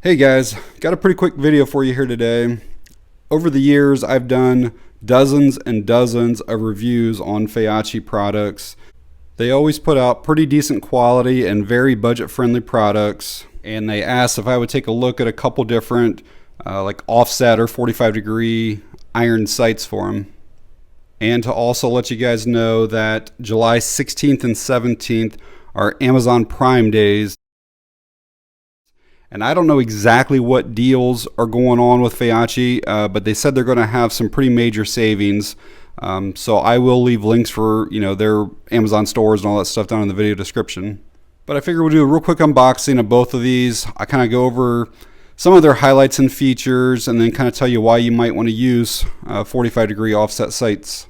Hey guys, got a pretty quick video for you here today. Over the years, I've done dozens and dozens of reviews on Feyachi products. They always put out pretty decent quality and very budget-friendly products. And they asked if I would take a look at a couple different like offset or 45-degree iron sights for them. And to also let you guys know that July 16th and 17th are Amazon Prime days. And I don't know exactly what deals are going on with Feyachi, but they said they're going to have some pretty major savings. So I will leave links for their Amazon stores and all that stuff down in the video description. But I figured we'll do a real quick unboxing of both of these. I kind of go over some of their highlights and features, and then kind of tell you why you might want to use 45-degree offset sights.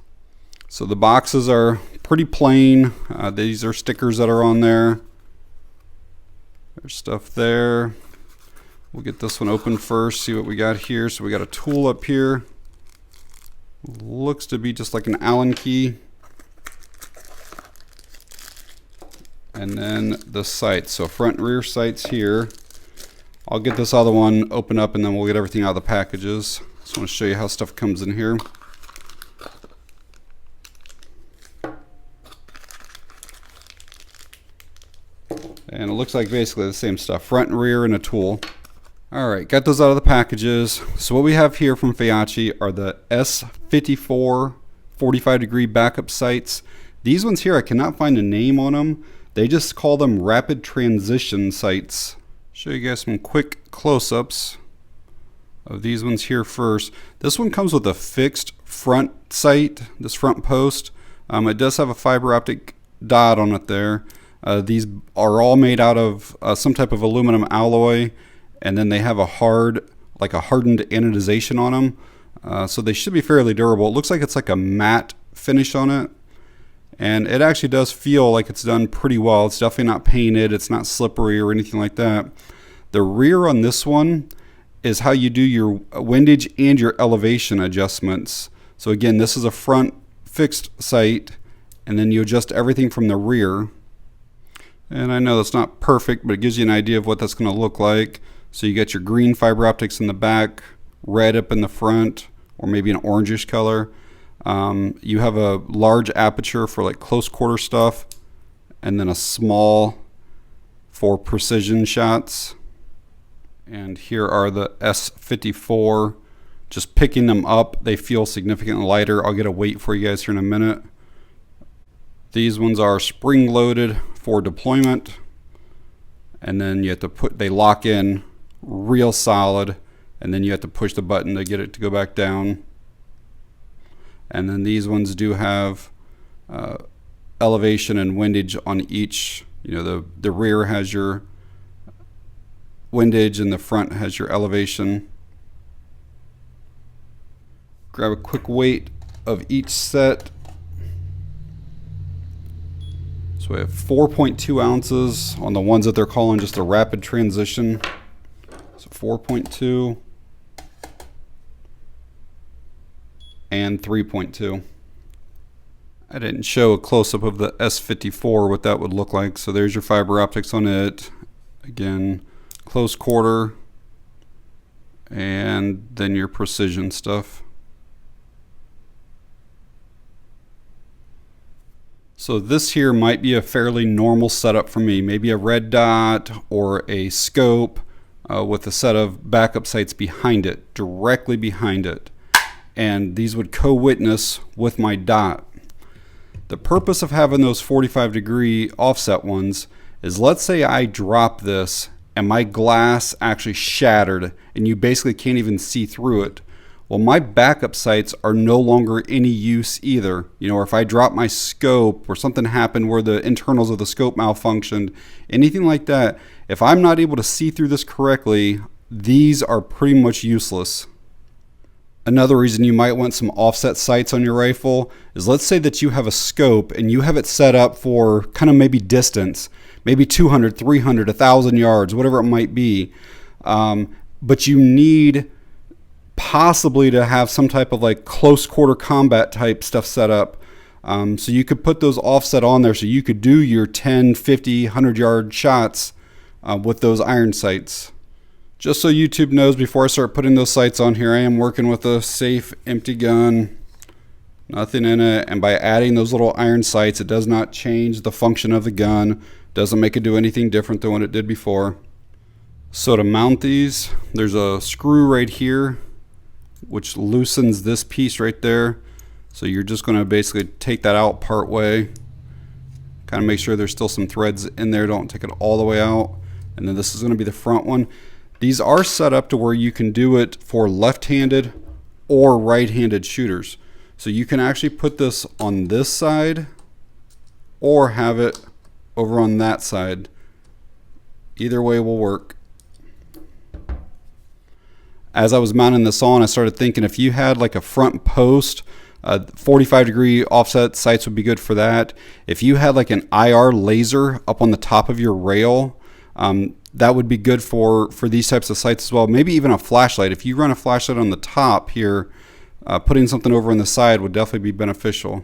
So the boxes are pretty plain. These are stickers that are on there. There's stuff there. We'll get this one open first, see what we got here. So we got a tool up here. Looks to be just like an Allen key. And then the sights. So front and rear sights here. I'll get this other one open up and then we'll get everything out of the packages. Just want to show you how stuff comes in here. And it looks like basically the same stuff, front and rear and a tool. All right, got those out of the packages. So what we have here from Feyachi are the S54 45-degree backup sights. These ones here, I cannot find a name on them. They just call them rapid transition sights. Show you guys some quick close-ups of these ones here first. This one comes with a fixed front sight, this front post. It does have a fiber optic dot on it there. These are all made out of some type of aluminum alloy, and then they have a hardened anodization on them. So they should be fairly durable. It looks like it's like a matte finish on it, and it actually does feel like it's done pretty well. It's definitely not painted, it's not slippery or anything like that. The rear on this one is how you do your windage and your elevation adjustments. So again, this is a front fixed sight, and then you adjust everything from the rear. And I know that's not perfect, but it gives you an idea of what that's going to look like. So you got your green fiber optics in the back, red up in the front, or maybe an orangish color. You have a large aperture for like close quarter stuff, and then a small for precision shots. And here are the S54. Just picking them up, they feel significantly lighter. I'll get a weight for you guys here in a minute. These ones are spring loaded for deployment, and then you have to they lock in real solid, and then you have to push the button to get it to go back down. And then these ones do have elevation and windage on each. The rear has your windage and the front has your elevation. Grab a quick weight of each set. So we have 4.2 ounces on the ones that they're calling just a rapid transition. So 4.2 and 3.2. I didn't show a close-up of the S54, what that would look like. So there's your fiber optics on it. Again, close quarter, and then your precision stuff. So this here might be a fairly normal setup for me, maybe a red dot or a scope with a set of backup sights behind it, directly behind it. And these would co-witness with my dot. The purpose of having those 45-degree offset ones is, let's say I drop this and my glass actually shattered and you basically can't even see through it. Well, my backup sights are no longer any use either. Or if I drop my scope or something happened where the internals of the scope malfunctioned, anything like that, if I'm not able to see through this correctly, these are pretty much useless. Another reason you might want some offset sights on your rifle is, let's say that you have a scope and you have it set up for kind of maybe distance, maybe 200, 300, 1,000 yards, whatever it might be. But you need possibly to have some type of like close quarter combat type stuff set up. So you could put those offset on there so you could do your 10, 50, 100 yard shots with those iron sights. Just so YouTube knows, before I start putting those sights on here, I am working with a safe, empty gun. Nothing in it. And by adding those little iron sights, it does not change the function of the gun. Doesn't make it do anything different than what it did before. So to mount these, there's a screw right here, which loosens this piece right there. So you're just going to basically take that out part way. Kind of make sure there's still some threads in there. Don't take it all the way out. And then this is going to be the front one. These are set up to where you can do it for left-handed or right-handed shooters. So you can actually put this on this side or have it over on that side. Either way will work. As I was mounting this on, I started thinking if you had like a front post, 45-degree offset sights would be good for that. If you had like an IR laser up on the top of your rail, that would be good for these types of sights as well. Maybe even a flashlight. If you run a flashlight on the top here, putting something over on the side would definitely be beneficial.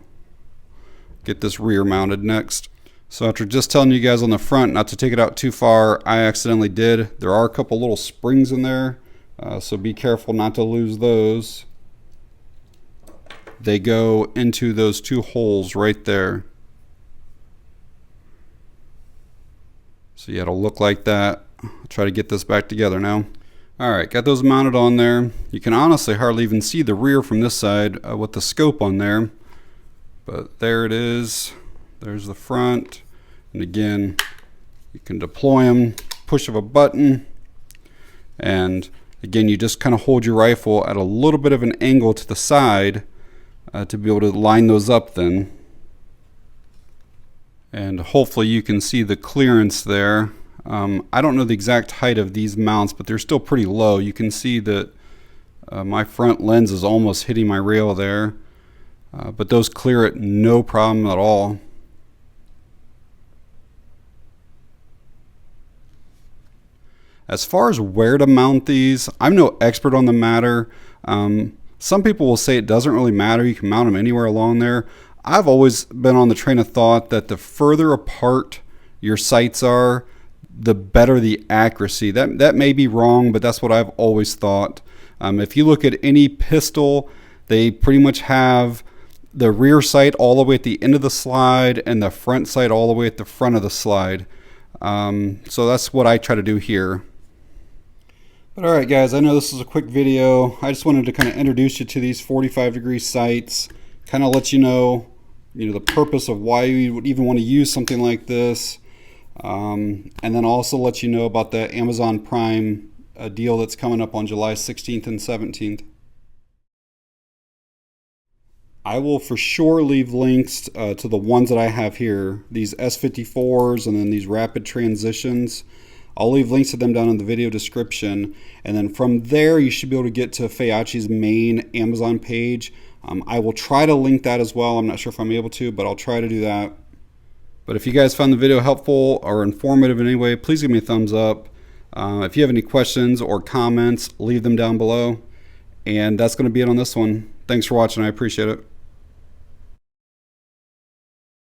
Get this rear mounted next. So after just telling you guys on the front not to take it out too far, I accidentally did. There are a couple little springs in there, so be careful not to lose those. They go into those two holes right there. So yeah, it'll look like that. I'll try to get this back together now. Alright, got those mounted on there. You can honestly hardly even see the rear from this side with the scope on there. But there it is. There's the front. And again, you can deploy them, push of a button. And again, you just kind of hold your rifle at a little bit of an angle to the side to be able to line those up then. And hopefully you can see the clearance there. I don't know the exact height of these mounts, but they're still pretty low. You can see that my front lens is almost hitting my rail there. But those clear it no problem at all. As far as where to mount these, I'm no expert on the matter. Some people will say it doesn't really matter. You can mount them anywhere along there. I've always been on the train of thought that the further apart your sights are, the better the accuracy. That may be wrong, but that's what I've always thought. If you look at any pistol, they pretty much have the rear sight all the way at the end of the slide and the front sight all the way at the front of the slide. So that's what I try to do here. But alright guys, I know this is a quick video. I just wanted to kind of introduce you to these 45-degree sights, kind of let you know the purpose of why you would even want to use something like this. And then also let you know about the Amazon Prime deal that's coming up on July 16th and 17th. I will for sure leave links to the ones that I have here, these S54s and then these rapid transitions. I'll leave links to them down in the video description. And then from there, you should be able to get to Feyachi's main Amazon page. I will try to link that as well. I'm not sure if I'm able to, but I'll try to do that. But if you guys found the video helpful or informative in any way, please give me a thumbs up. If you have any questions or comments, leave them down below. And that's going to be it on this one. Thanks for watching. I appreciate it.